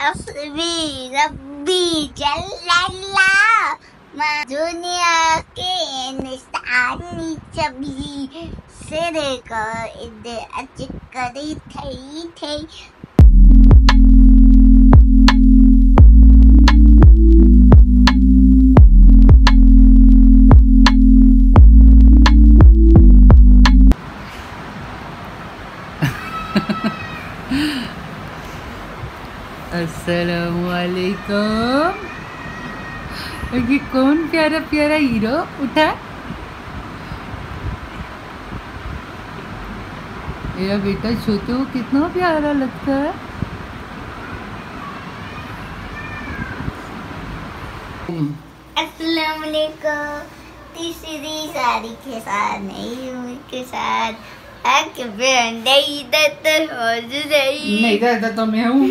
अस्बी रब्बी जल्लल्ला दुनिया के निशानी छवि सिर को इद अचकरी थे अस्सलामुअलैकुम। ये कौन प्यारा प्यारा हीरो उठा? मेरा बेटा छोटू कितना प्यारा लगता है। अस्सलामुअलैकुम। तीसरी साड़ी के साथ नहीं के साथ नहीं तो मैं हूँ।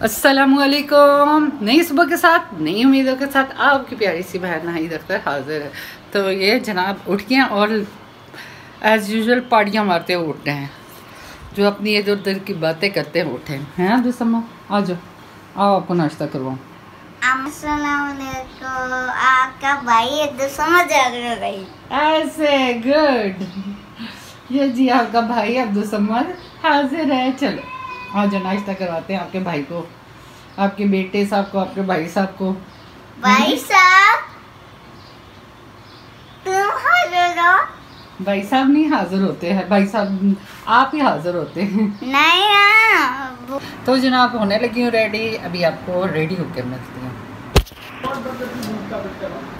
अस्सलामुअलैकुम। नई सुबह के साथ नई उम्मीदों के साथ आपकी प्यारी सी बहन हाई दफ्तर हाजिर है। तो ये जनाब उठ गए और एज़ यूजुअल पार्टियाँ मारते हुए उठते हैं, जो अपनी इधर उधर की बातें करते हुए उठे हैं। अब्दुल सम्मा आ जाओ, आओ आपको नाश्ता करवाऊँ। आपका भाई अब्दुल समद आ रहा है भाई। ऐसे गुड। ये जी आपका भाई अब्दुल समद हाजिर है। चलो आज नाश्ता करवाते हैं आपके भाई को, आपके बेटे साहब को, आपके भाई साहब को। भाई साहब तुम हाजिर हो? भाई साहब नहीं हाजिर होते हैं, भाई साहब आप ही हाजिर होते हैं। नहीं ना। तो जनाब होने लगी हूँ रेडी, अभी आपको रेडी होकर मिलती हूँ।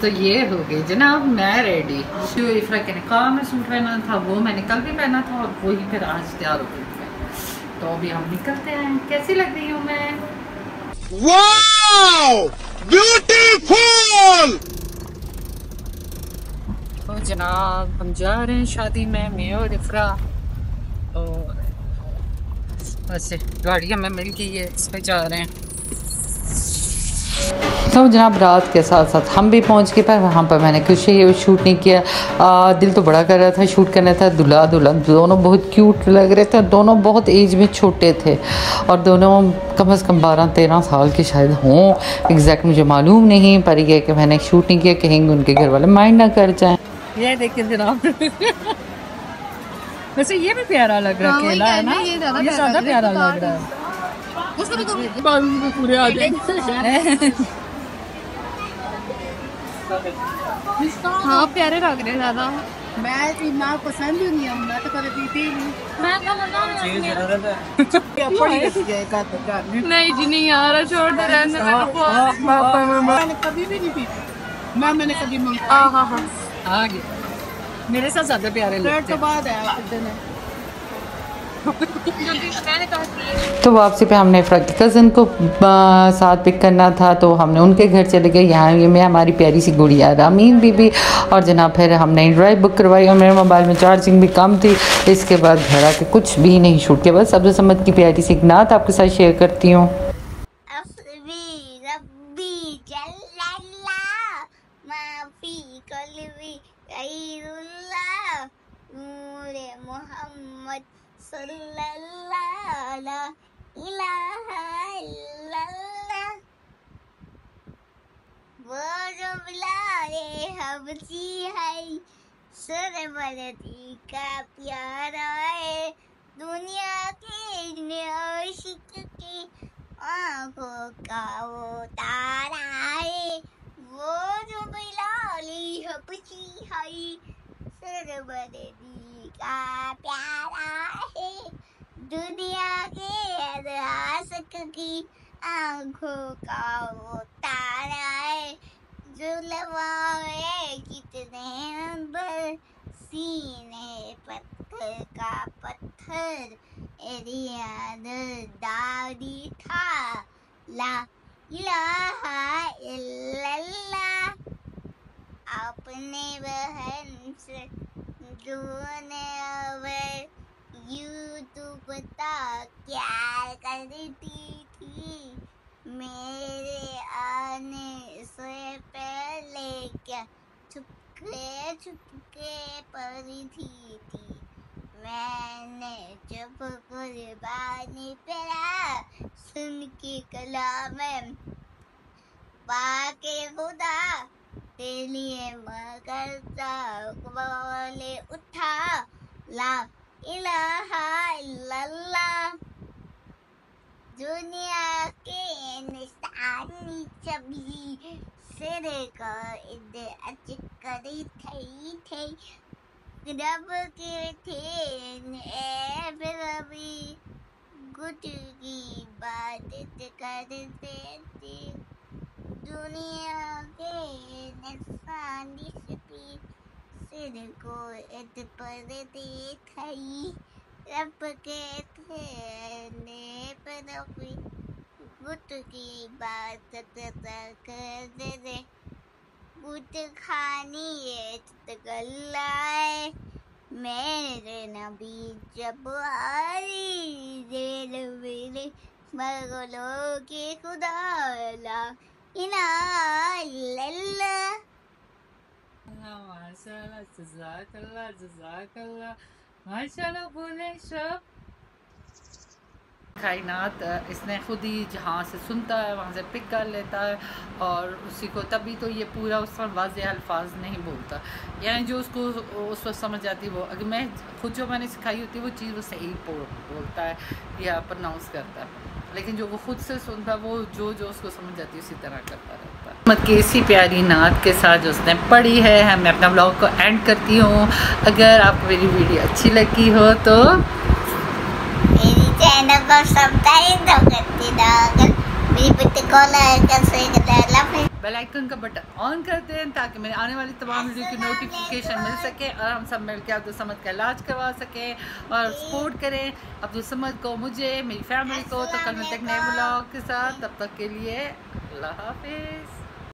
तो ये हो गई जनाब मैं रेडी। इफ्रा के निकाह में सूट पहना था, वो मैंने कल भी पहना था और वही फिर आज तैयार हो गई। तो अभी हम निकलते हैं। कैसी लग रही हूँ मैं? Wow beautiful. तो जनाब हम जा रहे हैं शादी में, मैं और इफ्रा। और वैसे गाड़ी हमें मिल गई है, इस पे जा रहे हैं। तो जनाब रात के साथ साथ हम भी पहुंच गए, पर वहाँ पर मैंने कुछ ये शूट नहीं किया। दिल तो बड़ा कर रहा था शूट करना था। दूल्हा दुल्हन दोनों बहुत क्यूट लग रहे थे, दोनों बहुत एज में छोटे थे और दोनों कम से कम 12-13 साल के शायद हों, एग्जैक्ट मुझे मालूम नहीं। पर यह कि मैंने शूट नहीं किया, कहेंगे उनके घर वाले माइंड ना कर जाएँ। ये देखिए जनाब वैसे ये भी प्यारा लग रहा है, है ना? ये ज़्यादा प्यारा लग रहा है। पूरे आ जाएंगे। हाँ प्यारे लग रहे ज़्यादा। मैं इतना पसंद ही नहीं हूँ, मैं तो कभी पीती ही नहीं। नहीं जी नहीं यार, छोड़ दे रहने दो। मैंने कभी भी नहीं पीती। मैंने कभी आगे मेरे साथ ज़्यादा प्यारे लगते हैं। तो बाद है तो वापसी पे हमने इफ्रा की कज़न को साथ पिक करना था, तो हमने उनके घर चले गए। यहाँ ये मैं हमारी प्यारी सी गुड़िया रामीन बीबी और जनाब फिर हमने ड्राइव बुक करवाई और मेरे मोबाइल में चार्जिंग भी कम थी। इसके बाद घर आके कुछ भी नहीं शूट किया, बस अब्दुल समद की प्यारी सी नात आपके साथ शेयर करती हूँ। वो जो बुलाए हमसी है सरबरती का प्यारा है, दुनिया के आशिक की आंखों का वो तारा है। वो जो बुलाए हमसी है सरबरती का प्यारा है, दुनिया के आशिक की आंखों का वो तारा है। जुलवाए कितने अंबर सीने पत्थर का पत्थर, दादी था ला इलाहा इल्लल्लाह। अपने बहन से दूने अवर यूं तो पता क्या करती थी, मेरे आने से पहले क्या छुपके छुपके पड़ी थी। मैंने जब कुर्बानी पेरा सुन की कलाम पाके खुदा तेरे लिए मगरता बोले उठा ला इलाहा इल्लल्लाह। दुनिया के निशानी छवि सिर को इधर अच करी थई रब के थे रवि गुट की बात करते थे। दुनिया के निशानी छवि सिर को इधर पर थई रब के थे रवि गुट की बात करते थे। गुट खानी गल्लाए मेरे नबी जब आई देर मेरे मगलों के खुदा ला इलाहा इल्लल्लाह। माशाल्लाह, जज़ाकल्लाह जज़ाकल्लाह, माशाल्लाह बोले सब। कायनात इसने खुद ही जहाँ से सुनता है वहाँ से पिक कर लेता है और उसी को, तभी तो ये पूरा उस पर वाज़ेह अल्फाज नहीं बोलता, यानी जो उसको उस वक्त समझ आती है वो, अगर मैं खुद जो मैंने सिखाई होती है वो चीज़ वो सही बोलता है या प्रोनाउंस करता है, लेकिन जो वो खुद से सुनता है वो जो उसको समझ आती है उसी तरह करता रहता है। मत की इसी प्यारी नात के साथ जो उसने पढ़ी है मैं अपना ब्लॉग को एंड करती हूँ। अगर आपको मेरी वीडियो अच्छी लगी हो तो चैनल को सब्सक्राइब करते अगर मेरी बेटी को लाइक कर बेल आइकन का बटन ऑन कर दें ताकि मेरे आने वाली तमाम वीडियो की नोटिफिकेशन मिल सके और हम सब मिलकर अब्दुल समद का इलाज करवा सकें और सपोर्ट करें अब्दुल समद को, मुझे, मेरी फैमिली को। तो कल मिलते हैं नए ब्लॉग के साथ, तब तक के लिए अल्लाह हाफिज़।